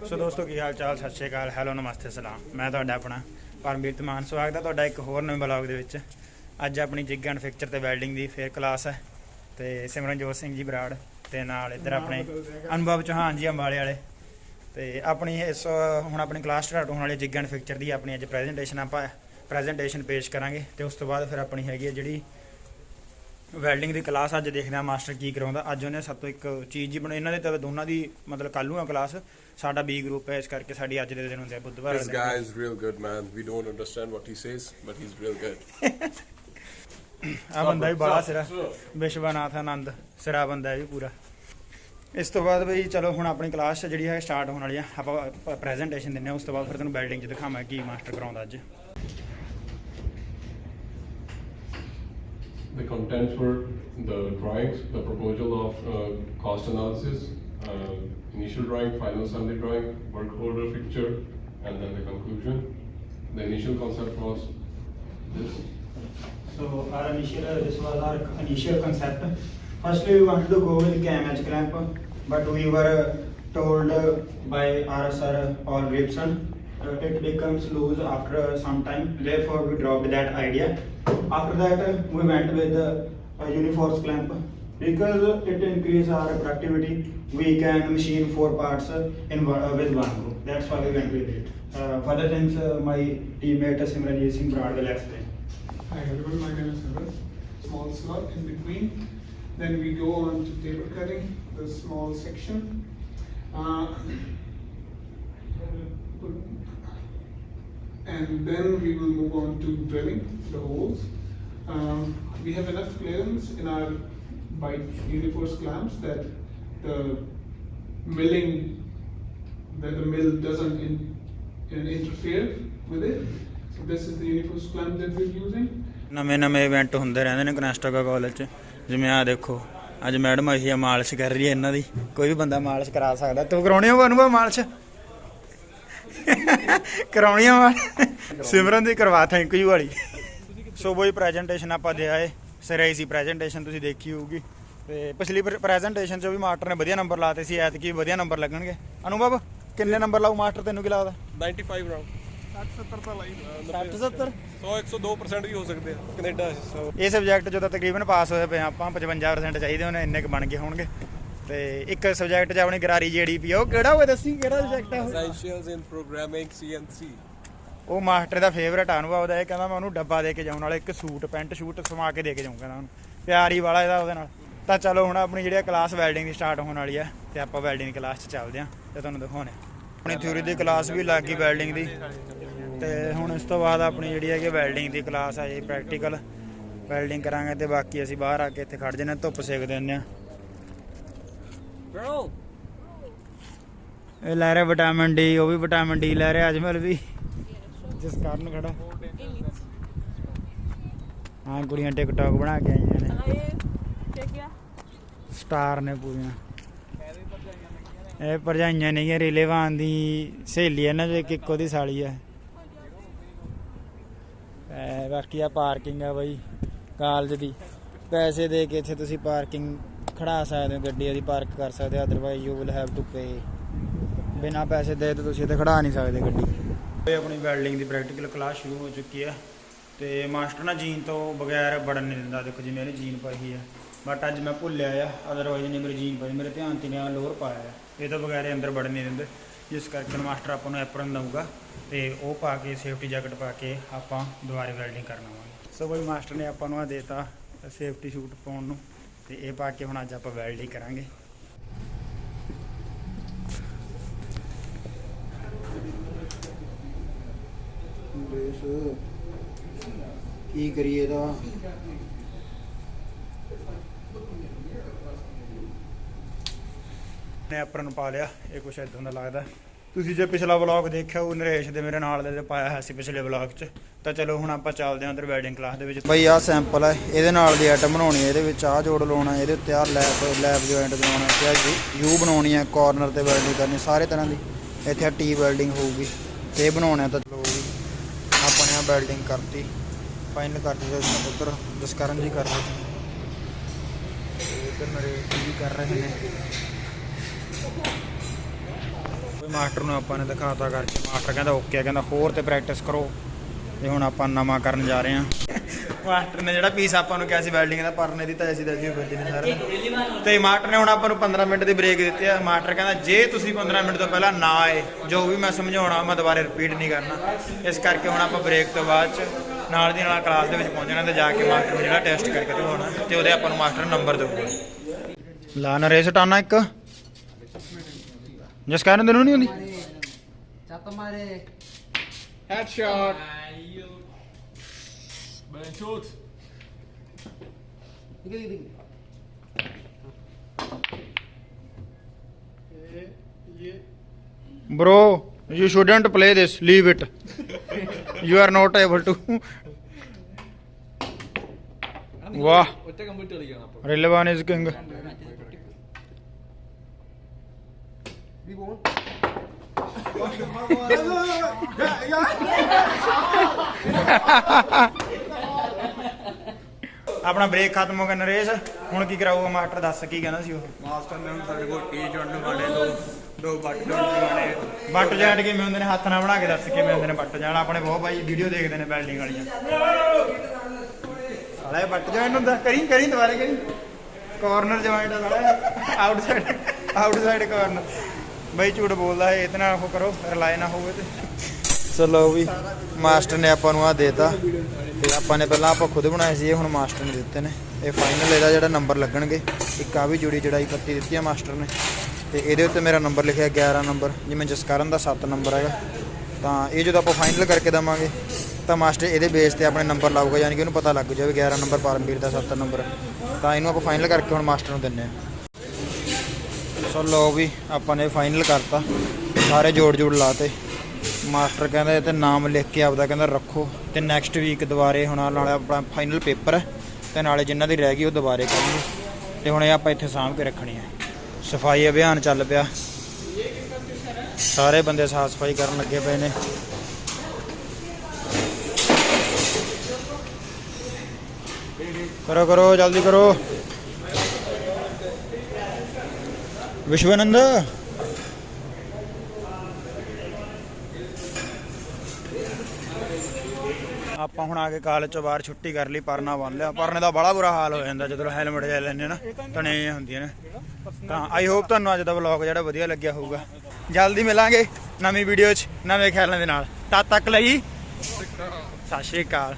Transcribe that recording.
सो दोस्तों की हाल चाल सत श्री अकाल हैलो नमस्ते सलाम मैं तुहाडा अपना परमवीर धीमान स्वागत है तुहाडा एक होर नवे ब्लॉग दे विच। अज अपनी जिग एंड फिक्चर ते वेल्डिंग दी फेयर क्लास है ते सिमरनजोत सिंह जी बराड़ ते नाल इधर अपने अनुभव चौहान जी अंबाले वाले ते अपनी इस हुण अपनी क्लास स्टार्ट होने वाली जिग एंड फिक्चर दी अपनी अज प्रेजेंटेशन आपां प्रेजेंटेशन पेश करांगे ते उस तो बाद फिर अपनी हैगी है जिहड़ी वैल्डिंग की क्लास अज देखते हैं मास्टर की कराउंदा। अज उन्हें सब तो एक चीज़ ही बनाई इन्होंने तो दोनों की मतलब कल नूं क्लास साडा बी ग्रुप है इस करके साडी अज दे दिन हुंदे बुधवार। This guy is real good, man. We don't understand what he says, but he's real good. आ बंदा भी बड़ा सिरा विश्वनाथ आनंद सिरा बंदा है भी पूरा। इस तो बाद बई चलो हुण अपनी क्लास जिहड़ी है स्टार्ट होने वाली है आपां प्रेजेंटेशन दिंदे उस तो बाद फिर तुहानूं वैल्डिंग च दिखावां की मास्टर कराउंदा अज। The contents were the drawings, the proposal of cost analysis, initial drawing, final assembly drawing, work order picture, and then the conclusion. The initial concept was this. So this was our initial concept. Firstly, we wanted to go with KMH clamp, but we were told by our sir Paul Gibson it becomes loose after some time. Therefore, we dropped that idea. After that, we went with a uniforce clamp because it increases our productivity. We can machine 4 parts with one go. That's why we went with it. Further things, my teammate Simranjit Singh Brad will explain. Hi everyone, my name is Simran. Small slot in between. Then we go on to table cutting, the small section. And then we will move on to drilling the holes. We have enough clearance in our by uniforce clamps that the milling, that the mill doesn't interfere with it. So this is the uniforce clamp that we're using. नਵੇਂ event ਹੁੰਦੇ ਰਹਿੰਦੇ ਨੇ ਕਨੈਸਟੋਗਾ college 'ਚ ਜਿਵੇਂ ਆ ਦੇਖੋ ਅੱਜ madam ਆਈ ਹੈ ਮਾਲਿਸ਼ ਕਰ ਰਹੀ ਹੈ ਇਹਨਾਂ ਦੀ। ਕੋਈ ਵੀ ਬੰਦਾ ਮਾਲਿਸ਼ ਕਰਾ ਸਕਦਾ। ਤੂੰ ਕਰਾਉਣੀ ਹੋ ਅਨੁਭਵ ਮਾਲਿਸ਼ ਕਰਾਉਣੀ ਆ ਸਿਮਰਨ ਦੀ ਕਰਵਾ ਥੈਂਕ ਯੂ ਵਾਲੀ। ਸੋ ਬਈ ਪ੍ਰੈਜੈਂਟੇਸ਼ਨ ਆਪਾਂ ਦੇ ਆਏ ਸਿਰੇ ਸੀ ਪ੍ਰੈਜੈਂਟੇਸ਼ਨ ਤੁਸੀਂ ਦੇਖੀ ਹੋਊਗੀ ਤੇ ਪਿਛਲੀ ਪ੍ਰੈਜੈਂਟੇਸ਼ਨ 'ਚ ਵੀ ਮਾਸਟਰ ਨੇ ਵਧੀਆ ਨੰਬਰ ਲਾਤੇ ਸੀ ਐਤਕੀ ਵਧੀਆ ਨੰਬਰ ਲੱਗਣਗੇ। ਅਨੁਭਵ ਕਿੰਨੇ ਨੰਬਰ ਲਾਊ ਮਾਸਟਰ ਤੈਨੂੰ ਕੀ ਲੱਗਦਾ? 95 ਰਾਉਂਡ 60-70 ਤਾਂ ਲਾਈ 60-70 100-102% ਵੀ ਹੋ ਸਕਦੇ ਆ ਕੈਨੇਡਾ। ਇਹ ਸਬਜੈਕਟ ਜਦੋਂ ਤਕਰੀਬਨ ਪਾਸ ਹੋਏ ਪਏ ਆਪਾਂ 55% ਚਾਹੀਦੇ ਉਹਨੇ ਇੰਨੇ ਕੁ ਬਣ ਗਏ ਹੋਣਗੇ। ਤੇ ਇੱਕ ਸਬਜੈਕਟ 'ਚ ਆਪਣੀ ਗਰਾਰੀ ਜੀਡੀਪੀ ਉਹ ਕਿਹੜਾ ਹੋਵੇ ਦੱਸੀ ਕਿਹੜਾ ਸਬਜੈਕਟ ਆ? Essentials in programming CNC। ਉਹ ਮਾਸਟਰ ਦਾ ਫੇਵਰੇਟ ਅਨੁਭਵ ਦਾ ਇਹ ਕਹਿੰਦਾ ਮੈਂ ਉਹਨੂੰ ਡੱਬਾ ਦੇ ਕੇ ਜਾਉਣ ਵਾਲਾ ਇੱਕ ਸੂਟ ਪੈਂਟ ਸ਼ੂਟ ਸਮਾ ਕੇ ਦੇ ਕੇ ਜਾਊਂ ਕਹਿੰਦਾ ਉਹਨੂੰ ਪਿਆਰ ਹੀ ਵਾਲਾ ਇਹਦਾ ਉਹਦੇ ਨਾਲ। ਤਾਂ ਚਲੋ ਹੁਣ ਆਪਣੀ ਜਿਹੜੀ ਕਲਾਸ ਵੈਲਡਿੰਗ ਦੀ ਸਟਾਰਟ ਹੋਣ ਵਾਲੀ ਹੈ ਤੇ ਆਪਾਂ ਵੈਲਡਿੰਗ ਦੀ ਕਲਾਸ 'ਚ ਚੱਲਦੇ ਹਾਂ ਤੇ ਤੁਹਾਨੂੰ ਦਿਖਾਉਣੇ। ਆਪਣੀ ਥਿਊਰੀ ਦੀ ਕਲਾਸ ਵੀ ਲੱਗ ਗਈ ਵੈਲਡਿੰਗ ਦੀ ਤੇ ਹੁਣ ਇਸ ਤੋਂ ਬਾਅਦ ਆਪਣੀ ਜਿਹੜੀ ਹੈਗੀ ਵੈਲਡਿੰਗ ਦੀ ਕਲਾਸ ਆ ਜੀ ਪ੍ਰੈਕਟੀਕਲ ਵੈਲਡਿੰਗ ਕਰਾਂਗੇ ਤੇ ਬਾਕੀ ਅਸੀਂ ਬਾਹਰ ਆ ਕੇ ਇੱਥੇ ਖੜ ਜੰਨੇ ਧੁੱਪ ਸੇਕਦੇ ਹੁੰਦੇ ਹਾਂ। ਇਹ ਲੈ ਰਿਹਾ ਵਿਟਾਮਿਨ ਡੀ ਉਹ ਵੀ ਵਿਟਾਮਿਨ ਡੀ ਲੈ ਰਿਹਾ ਅਜਮਲ ਵੀ ਜਿਸ ਕਾਰਨ ਖੜਾ। ਹਾਂ ਕੁੜੀਆਂ ਟਿਕਟੌਕ ਬਣਾ ਕੇ ਆਈਆਂ ਨੇ ਸਟਾਰ ਨੇ ਪੂਰੀਆਂ। ਇਹ ਭਰਜਾਈਆਂ ਨਹੀਂ ਰਿਲੇਵਾਨ ਦੀ ਸਹੇਲੀ ਹੈ ਨਾ ਜੋ ਇੱਕ ਉਹਦੀ ਸਾਲੀ ਹੈ। ਬਾਕੀ ਆ ਪਾਰਕਿੰਗ ਆ ਬਾਈ ਕਾਲਜ ਦੀ ਪੈਸੇ ਦੇ ਕੇ ਇੱਥੇ ਤੁਸੀਂ ਪਾਰਕਿੰਗ ਖੜਾ ਸਕਦੇ ਹੋ ਗੱਡੀ ਉਹਦੀ ਪਾਰਕ ਕਰ ਸਕਦੇ ਹੋ otherwise you will have to pay. ਬਿਨਾਂ ਪੈਸੇ ਦੇ ਤਾਂ ਤੁਸੀਂ ਇੱਥੇ ਖੜਾ ਨਹੀਂ ਸਕਦੇ ਗੱਡੀ। ਆਪਣੀ ਵੈਲਡਿੰਗ ਦੀ ਪ੍ਰੈਕਟੀਕਲ ਕਲਾਸ ਸ਼ੁਰੂ ਹੋ ਚੁੱਕੀ ਹੈ ਤੇ ਮਾਸਟਰ ਨਾ ਜੀਨ ਤੋਂ ਬਗੈਰ ਵੜਨ ਨਹੀਂ ਦਿੰਦਾ। ਦੇਖੋ ਜਿਵੇਂ ਇਹਨੇ ਜੀਨ ਪਾਈ ਹੈ ਬਟ ਅੱਜ ਮੈਂ ਭੁੱਲਿਆ ਆ ਅਦਰਵਾਈਜ਼ ਨੇ ਮੇਰੀ ਜੀਨ ਪਾਈ ਮੇਰੇ ਧਿਆਨ 'ਚ ਨਹੀਂ ਲੋਅਰ ਪਾਇਆ ਹੈ ਇਹ ਤੋਂ ਬਗੈਰ ਅੰਦਰ ਵੜਨ ਨਹੀਂ ਦਿੰਦੇ ਜਿਸ ਕਰਕੇ ਮਾਸਟਰ ਆਪਾਂ ਨੂੰ ਐਪਰਨ ਦਊਗਾ ਤੇ ਉਹ ਪਾ ਕੇ ਸੇਫਟੀ ਜੈਕਟ ਪਾ ਕੇ ਆਪਾਂ ਦੁਬਾਰੇ ਵੈਲਡਿੰਗ ਕਰਨਾ ਆਵਾਂਗੇ। ਸੋ ਬਈ ਮਾਸਟਰ ਨੇ ਆਪਾਂ ਨੂੰ ਆ ਦੇਤਾ ਸੇਫਟੀ ਸੂਟ ਪਾਉਣ ਨੂੰ ਤੇ ਇਹ ਪਾ ਕੇ ਹੁਣ ਅੱਜ ਆਪਾਂ ਵੈਲਡਿੰਗ ਕਰਾਂਗੇ। ਕੀ ਕਰੀਏ ਦਾ ਨੇ ਐਪਰਨ ਪਾ ਲਿਆ ਇਹ ਕੁਛ ਇਦਾਂ ਦਾ ਲੱਗਦਾ। ਤੁਸੀਂ ਜੇ ਪਿਛਲਾ ਵਲੌਗ ਦੇਖਿਆ ਉਹ ਨਰੇਸ਼ ਦੇ ਮੇਰੇ ਨਾਲ ਦੇ ਪਾਇਆ ਹੋਇਆ ਸੀ ਪਿਛਲੇ ਵਲੌਗ 'ਚ। ਤਾਂ ਚਲੋ ਹੁਣ ਆਪਾਂ ਚੱਲਦੇ ਹਾਂ ਅੰਦਰ ਵੈਲਡਿੰਗ ਕਲਾਸ ਦੇ ਵਿੱਚ। ਬਈ ਆਹ ਸੈਂਪਲ ਹੈ ਇਹਦੇ ਨਾਲ ਦੀ ਆਈਟਮ ਬਣਾਉਣੀ ਹੈ। ਇਹਦੇ ਵਿੱਚ ਆਹ ਜੋੜ ਲਾਉਣਾ ਇਹਦੇ ਉੱਤੇ ਆਹ ਲੈਬ ਜੁਆਇੰਟ ਬਣਾਉਣਾ ਤੇ ਯੂ ਬਣਾਉਣੀ ਹੈ ਕਾਰਨਰ ਤੇ ਵੈਲਡਿੰਗ ਕਰਨੀ ਸਾਰੇ ਤਰ੍ਹਾਂ ਦੀ। ਇੱਥੇ ਟੀ ਵੈਲਡਿੰਗ ਹੋਊਗੀ ਤੇ ਇਹ ਬਣਾਉਣਾ ਤਾਂ ਚਲੋ ਵੀ ਆਪਾਂ ਨੇ ਵੈਲਡਿੰਗ ਕਰਤੀ ਫਾਈਨਲ ਕਰਤੀ ਤੇ ਉੱਧਰ ਜਸਕਰਨ ਜੀ ਕਰ ਰਹੇ ਇੱਧਰ ਨਰੇਸ਼ ਜੀ ਕਰ ਰਹੇ ਨੇ। ਮਾਸਟਰ ਨੂੰ ਆਪਾਂ ਨੇ ਦਿਖਾਤਾ ਕਰਕੇ, ਮਾਸਟਰ ਕਹਿੰਦਾ ਓਕੇ, ਕਹਿੰਦਾ ਹੋਰ ਤੇ ਪ੍ਰੈਕਟਿਸ ਕਰੋ। ਤੇ ਹੁਣ ਆਪਾਂ ਨਵਾਂ ਕਰਨ ਜਾ ਰਹੇ ਹਾਂ। ਮਾਸਟਰ ਨੇ ਜਿਹੜਾ ਪੀਸ ਆਪਾਂ ਨੂੰ ਕਿਹਾ ਸੀ ਵੈਲਡਿੰਗ ਦਾ ਪਰਨੇ ਦੀ ਤਾਂ ਅਸੀਂ ਦੱਸੀ ਫਿਰਦੇ ਨੇ ਸਾਰੇ। ਤੇ ਮਾਸਟਰ ਨੇ ਹੁਣ ਆਪਾਂ ਨੂੰ 15 ਮਿੰਟ ਦੀ ਬ੍ਰੇਕ ਦਿੱਤੀ ਆ। ਮਾਸਟਰ ਕਹਿੰਦਾ ਜੇ ਤੁਸੀਂ 15 ਮਿੰਟ ਤੋਂ ਪਹਿਲਾਂ ਨਾ ਆਏ, ਜੋ ਵੀ ਮੈਂ ਸਮਝਾਉਣਾ ਮੈਂ ਦੁਬਾਰਾ ਰਿਪੀਟ ਨਹੀਂ ਕਰਨਾ। ਇਸ ਕਰਕੇ ਹੁਣ ਆਪਾਂ ਬ੍ਰੇਕ ਤੋਂ ਬਾਅਦ ਚ ਨਾਲ ਦੀ ਨਾਲ ਕਲਾਸ ਦੇ ਵਿੱਚ ਪਹੁੰਚਣਾ ਤੇ ਜਾ ਕੇ ਮਾਸਟਰ ਨੂੰ ਜਿਹੜਾ ਟੈਸਟ ਕਰਕੇ ਦਿਖਾਉਣਾ ਤੇ ਉਹਦੇ ਆਪਾਂ ਨੂੰ ਮਾਸਟਰ ਨੰਬਰ ਦੇਊਗਾ। ਲਾ ਨਾ ਰੇਸ ਹਟਾਣਾ ਇੱਕ ਜਿਸ ਕਾਰਨ ਤੈਨੂੰ ਨਹੀਂ ਹੁੰਦੀ। ਚੱਕ ਮਾਰੇ Headshot. Bro, you shouldn't play this. Leave it. You are not able to. Wow. Relevant is king. ਆਪਣਾ ਬ੍ਰੇਕ ਖਤਮ ਹੋ ਗਿਆ ਨਰੇਸ਼, ਹੁਣ ਕੀ ਕਰਾਊਗਾ ਮਾਸਟਰ? ਦੱਸ ਕੀ ਕਹਿੰਦਾ ਸੀ ਉਹ? ਮਾਸਟਰ ਨੇ ਹੁਣ ਸਾਡੇ ਕੋਲ ਟੀ ਜੁਆਇੰਟ ਲਗਾਣੇ, ਦੋ ਬੱਟ ਜੁਆਇੰਟ ਲਗਾਣੇ। ਬੱਟ ਜੈਂਟ ਕਿਵੇਂ ਹੁੰਦੇ ਨੇ? ਹੱਥ ਨਾਲ ਬਣਾ ਕੇ ਦੱਸ ਕਿਵੇਂ ਹੁੰਦੇ ਨੇ ਬੱਟ ਜੈਂਟ। ਆਪਣੇ ਬਹੁਤ ਭਾਈ ਵੀਡੀਓ ਦੇਖਦੇ ਨੇ ਵੈਲਡਿੰਗ ਵਾਲੀਆਂ। ਸਾਲਾ ਇਹ ਬੱਟ ਜੁਆਇੰਟ ਹੁੰਦਾ। ਕਰੀ ਦੁਬਾਰੇ ਕਰੀ। ਕਾਰਨਰ ਜੁਆਇੰਟ ਆ ਸਾਲਾ, ਆਊਟਸਾਈਡ ਕਾਰਨਰ। ਬਾਈ ਝੂਠ ਬੋਲਦਾ ਹੈ, ਇਹਦੇ ਨਾਲ ਉਹ ਕਰੋ, ਰਿਲਾਏ ਨਾ ਹੋਵੇ ਤੇ। ਚਲੋ ਵੀ ਮਾਸਟਰ ਨੇ ਆਪਾਂ ਨੂੰ ਆ ਦੇਤਾ ਤੇ ਆਪਾਂ ਨੇ ਪਹਿਲਾਂ ਆਪਾਂ ਖੁਦ ਬਣਾਏ ਸੀ, ਇਹ ਹੁਣ ਮਾਸਟਰ ਨੇ ਦਿੱਤੇ ਨੇ। ਇਹ ਫਾਈਨਲ ਇਹਦਾ ਜਿਹੜਾ ਨੰਬਰ ਲੱਗਣਗੇ। ਇੱਕ ਆ ਵੀ ਜੁੜੀ ਜੜਾਈ ਪੱਤੀ ਦਿੱਤੀ ਆ ਮਾਸਟਰ ਨੇ ਤੇ ਇਹਦੇ ਉੱਤੇ ਮੇਰਾ ਨੰਬਰ ਲਿਖਿਆ 11 ਨੰਬਰ, ਜਿਵੇਂ ਜਸਕਰਨ ਦਾ 7 ਨੰਬਰ ਹੈਗਾ। ਤਾਂ ਇਹ ਜਦੋਂ ਆਪਾਂ ਫਾਈਨਲ ਕਰਕੇ ਦੇਵਾਂਗੇ ਤਾਂ ਮਾਸਟਰ ਇਹਦੇ ਬੇਸ ਤੇ ਆਪਣੇ ਨੰਬਰ ਲਾਊਗਾ, ਯਾਨੀ ਕਿ ਉਹਨੂੰ ਪਤਾ ਲੱਗ ਜਾਵੇ 11 ਨੰਬਰ ਪਰਮਵੀਰ ਦਾ 7 ਨੰਬਰ। ਤਾਂ ਇਹਨੂੰ ਆਪਾਂ ਫਾਈਨਲ ਕਰਕੇ ਹੁਣ ਮਾਸਟਰ ਨੂੰ ਦਿੰਦੇ ਹਾਂ। ਸੋ ਲਓ ਵੀ ਆਪਾਂ ਨੇ ਫਾਈਨਲ ਕਰਤਾ, ਸਾਰੇ ਜੋੜ ਲਾਤੇ। ਮਾਸਟਰ ਕਹਿੰਦਾ ਇਹ ਤੇ ਨਾਮ ਲਿਖ ਕੇ ਆਪਦਾ ਕਹਿੰਦਾ ਰੱਖੋ ਤੇ ਨੈਕਸਟ ਵੀਕ ਦੁਬਾਰੇ ਹੁਣ ਨਾਲੇ ਆਪਣਾ ਫਾਈਨਲ ਪੇਪਰ ਤੇ ਨਾਲੇ ਜਿਨ੍ਹਾਂ ਦੀ ਰਹਿ ਗਈ ਉਹ ਦੁਬਾਰੇ ਕਰਨਗੇ। ਤੇ ਹੁਣ ਇਹ ਆਪਾਂ ਇੱਥੇ ਸਾਂਭ ਕੇ ਰੱਖਣੀ ਹੈ। ਸਫਾਈ ਅਭਿਆਨ ਚੱਲ ਪਿਆ, ਸਾਰੇ ਬੰਦੇ ਸਾਫ ਸਫਾਈ ਕਰਨ ਲੱਗੇ ਪਏ ਨੇ। ਕਰੋ ਜਲਦੀ ਕਰੋ। ਵਿਸ਼ਵਾਨੰਦ ਆਪਾਂ ਹੁਣ ਆ ਕੇ ਕਾਲਜ ਚੋਂ ਬਾਹਰ ਛੁੱਟੀ ਕਰ ਲਈ, ਪਰਨਾ ਬੰਨ ਲਿਆ। ਪਰਨੇ ਦਾ ਬੜਾ ਬੁਰਾ ਹਾਲ ਹੋ ਜਾਂਦਾ ਜਦੋਂ ਹੈਲਮਟ ਲੈ ਲੈਂਦੇ ਨਾ, ਤਣੇ ਹੁੰਦੀਆਂ ਨੇ। ਤਾਂ ਆਈ ਹੋਪ ਤੁਹਾਨੂੰ ਅੱਜ ਦਾ ਵਲੌਗ ਜਿਹੜਾ ਵਧੀਆ ਲੱਗਿਆ ਹੋਊਗਾ। ਜਲਦੀ ਮਿਲਾਂਗੇ ਨਵੀਂ ਵੀਡੀਓ 'ਚ ਨਵੇਂ ਖਿਆਲਾਂ ਦੇ ਨਾਲ। ਤਦ ਤੱਕ ਲਈ ਸਤਿ ਸ਼੍ਰੀ ਅਕਾਲ।